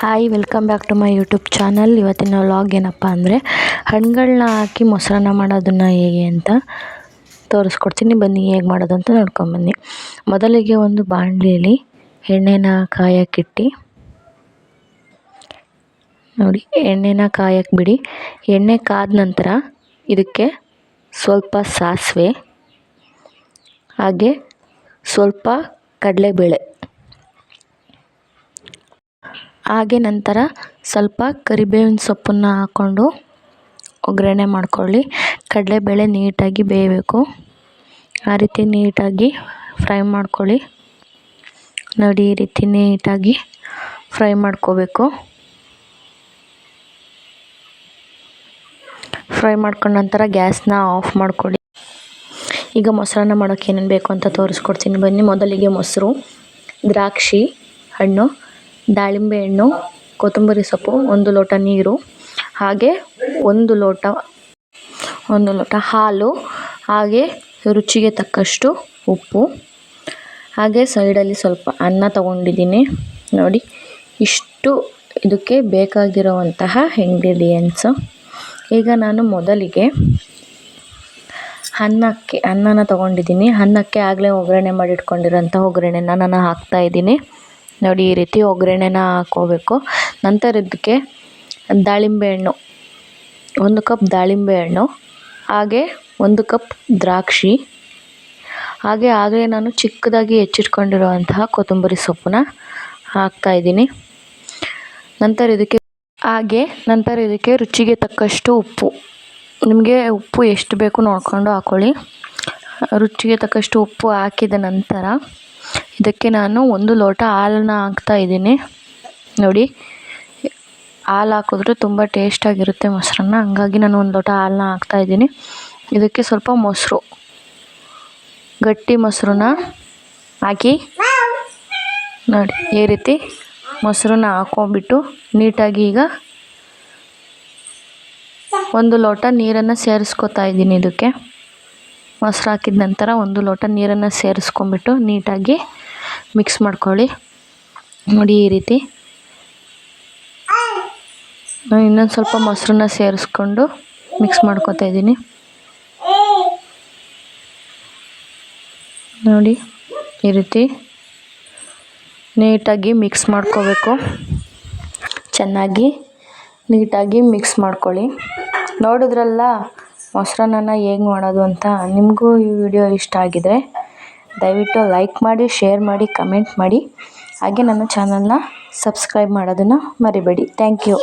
Hi, welcome back to my YouTube channel. ಇವತ್ತಿನ vlog ಏನಪ್ಪ ಅಂದರೆ ಹಣ್ಣುಗಳನ್ನ ಹಾಕಿ ಮೊಸರನ್ನ ಮಾಡೋದನ್ನು ಹೇಗೆ ಅಂತ ತೋರಿಸ್ಕೊಡ್ತೀನಿ. ಬನ್ನಿ ಹೇಗೆ ಮಾಡೋದು ಅಂತ ನೋಡ್ಕೊಂಬನ್ನಿ. ಮೊದಲಿಗೆ ಒಂದು ಬಾಣಲೆಯಲ್ಲಿ ಎಣ್ಣೆನ ಕಾಯಕ್ಕಿಟ್ಟು ನೋಡಿ, ಎಣ್ಣೆನ ಕಾಯಕ್ಕೆ ಬಿಡಿ. ಎಣ್ಣೆ ಕಾದ ನಂತರ ಇದಕ್ಕೆ ಸ್ವಲ್ಪ ಸಾಸಿವೆ, ಹಾಗೆ ಸ್ವಲ್ಪ ಕಡಲೆಬೇಳೆ, ಹಾಗೆ ನಂತರ ಸ್ವಲ್ಪ ಕರಿಬೇವಿನ ಸೊಪ್ಪನ್ನು ಹಾಕ್ಕೊಂಡು ಒಗ್ಗರಣೆ ಮಾಡ್ಕೊಳ್ಳಿ. ಕಡಲೆಬೇಳೆ ನೀಟಾಗಿ ಬೇಯಬೇಕು. ಆ ರೀತಿ ನೀಟಾಗಿ ಫ್ರೈ ಮಾಡ್ಕೊಳ್ಳಿ. ನೋಡಿ, ಈ ರೀತಿ ನೀಟಾಗಿ ಫ್ರೈ ಮಾಡ್ಕೋಬೇಕು. ಫ್ರೈ ಮಾಡ್ಕೊಂಡ ನಂತರ ಗ್ಯಾಸ್ನ ಆಫ್ ಮಾಡ್ಕೊಳ್ಳಿ. ಈಗ ಮೊಸರನ್ನ ಮಾಡೋಕ್ಕೆ ಏನೇನು ಬೇಕು ಅಂತ ತೋರಿಸ್ಕೊಡ್ತೀನಿ ಬನ್ನಿ. ಮೊದಲಿಗೆ ಮೊಸರು, ದ್ರಾಕ್ಷಿ ಹಣ್ಣು, ದಾಳಿಂಬೆ ಹಣ್ಣು, ಕೊತ್ತಂಬರಿ ಸೊಪ್ಪು, 1 ಲೋಟ ನೀರು, ಹಾಗೆ ಒಂದು ಲೋಟ ಹಾಲು, ಹಾಗೆ ರುಚಿಗೆ ತಕ್ಕಷ್ಟು ಉಪ್ಪು, ಹಾಗೆ ಸೈಡಲ್ಲಿ ಸ್ವಲ್ಪ ಅನ್ನ ತಗೊಂಡಿದ್ದೀನಿ. ನೋಡಿ, ಇಷ್ಟು ಇದಕ್ಕೆ ಬೇಕಾಗಿರುವಂತಹ ಇಂಗ್ರೀಡಿಯೆಂಟ್ಸು. ಈಗ ನಾನು ಮೊದಲಿಗೆ ಅನ್ನನ ತೊಗೊಂಡಿದ್ದೀನಿ. ಅನ್ನಕ್ಕೆ ಆಗಲೇ ಒಗ್ಗರಣೆ ಮಾಡಿಟ್ಕೊಂಡಿರೋಂಥ ಒಗ್ಗರಣೆನ ನಾನು ಹಾಕ್ತಾಯಿದ್ದೀನಿ. ನೋಡಿ, ಈ ರೀತಿ ಒಗ್ಗರಣೆನ ಹಾಕ್ಕೋಬೇಕು. ನಂತರ ಇದಕ್ಕೆ ದಾಳಿಂಬೆ ಹಣ್ಣು, 1 ಕಪ್ ದಾಳಿಂಬೆ ಹಣ್ಣು, ಹಾಗೆ 1 ಕಪ್ ದ್ರಾಕ್ಷಿ, ಹಾಗೆ ಆಗಲೇ ನಾನು ಚಿಕ್ಕದಾಗಿ ಹೆಚ್ಚಿಟ್ಕೊಂಡಿರುವಂತಹ ಕೊತ್ತಂಬರಿ ಸೊಪ್ಪನ್ನ ಹಾಕ್ತಾಯಿದ್ದೀನಿ. ನಂತರ ಇದಕ್ಕೆ ರುಚಿಗೆ ತಕ್ಕಷ್ಟು ಉಪ್ಪು. ನಿಮಗೆ ಉಪ್ಪು ಎಷ್ಟು ಬೇಕು ನೋಡಿಕೊಂಡು ಹಾಕ್ಕೊಳ್ಳಿ. ರುಚಿಗೆ ತಕ್ಕಷ್ಟು ಉಪ್ಪು ಹಾಕಿದ ನಂತರ ಇದಕ್ಕೆ ನಾನು 1 ಲೋಟ ಹಾಲನ್ನು ಹಾಕ್ತಾಯಿದ್ದೀನಿ. ನೋಡಿ, ಹಾಲು ಹಾಕಿದ್ರೆ ತುಂಬ ಟೇಸ್ಟಾಗಿರುತ್ತೆ ಮೊಸರನ್ನ, ಹಂಗಾಗಿ ನಾನು 1 ಲೋಟ ಹಾಲನ್ನ ಹಾಕ್ತಾಯಿದ್ದೀನಿ. ಇದಕ್ಕೆ ಸ್ವಲ್ಪ ಮೊಸರು, ಗಟ್ಟಿ ಮೊಸರನ್ನ ಹಾಕಿ ನೋಡಿ, ಈ ರೀತಿ ಮೊಸರನ್ನ ಹಾಕ್ಕೊಂಬಿಟ್ಟು ನೀಟಾಗಿ ಈಗ 1 ಲೋಟ ನೀರನ್ನು ಸೇರಿಸ್ಕೊತಾ ಇದ್ದೀನಿ. ಇದಕ್ಕೆ ಮೊಸರು ಹಾಕಿದ ನಂತರ 1 ಲೋಟ ನೀರನ್ನು ಸೇರಿಸ್ಕೊಂಬಿಟ್ಟು ನೀಟಾಗಿ ಮಿಕ್ಸ್ ಮಾಡ್ಕೊಳ್ಳಿ. ನೋಡಿ, ಈ ರೀತಿ ನಾನು ಇನ್ನೊಂದು ಸ್ವಲ್ಪ ಮೊಸರನ್ನ ಸೇರಿಸ್ಕೊಂಡು ಮಿಕ್ಸ್ ಮಾಡ್ಕೊತಾ ಇದ್ದೀನಿ. ನೋಡಿ, ಈ ರೀತಿ ನೀಟಾಗಿ ಮಿಕ್ಸ್ ಮಾಡ್ಕೋಬೇಕು. ಚೆನ್ನಾಗಿ ನೀಟಾಗಿ ಮಿಕ್ಸ್ ಮಾಡ್ಕೊಳ್ಳಿ. ನೋಡಿದ್ರಲ್ಲ ಮೊಸರನ್ನ ಹೇಗೆ ಮಾಡೋದು ಅಂತ. ನಿಮಗೂ ಈ ವಿಡಿಯೋ ಇಷ್ಟ ಆಗಿದರೆ ದಯವಿಟ್ಟು ಲೈಕ್ ಮಾಡಿ, ಶೇರ್ ಮಾಡಿ, ಕಮೆಂಟ್ ಮಾಡಿ, ಹಾಗೆ ನನ್ನ ಚಾನಲ್ನ ಸಬ್ಸ್ಕ್ರೈಬ್ ಮಾಡೋದನ್ನು ಮರಿಬೇಡಿ. Thank you.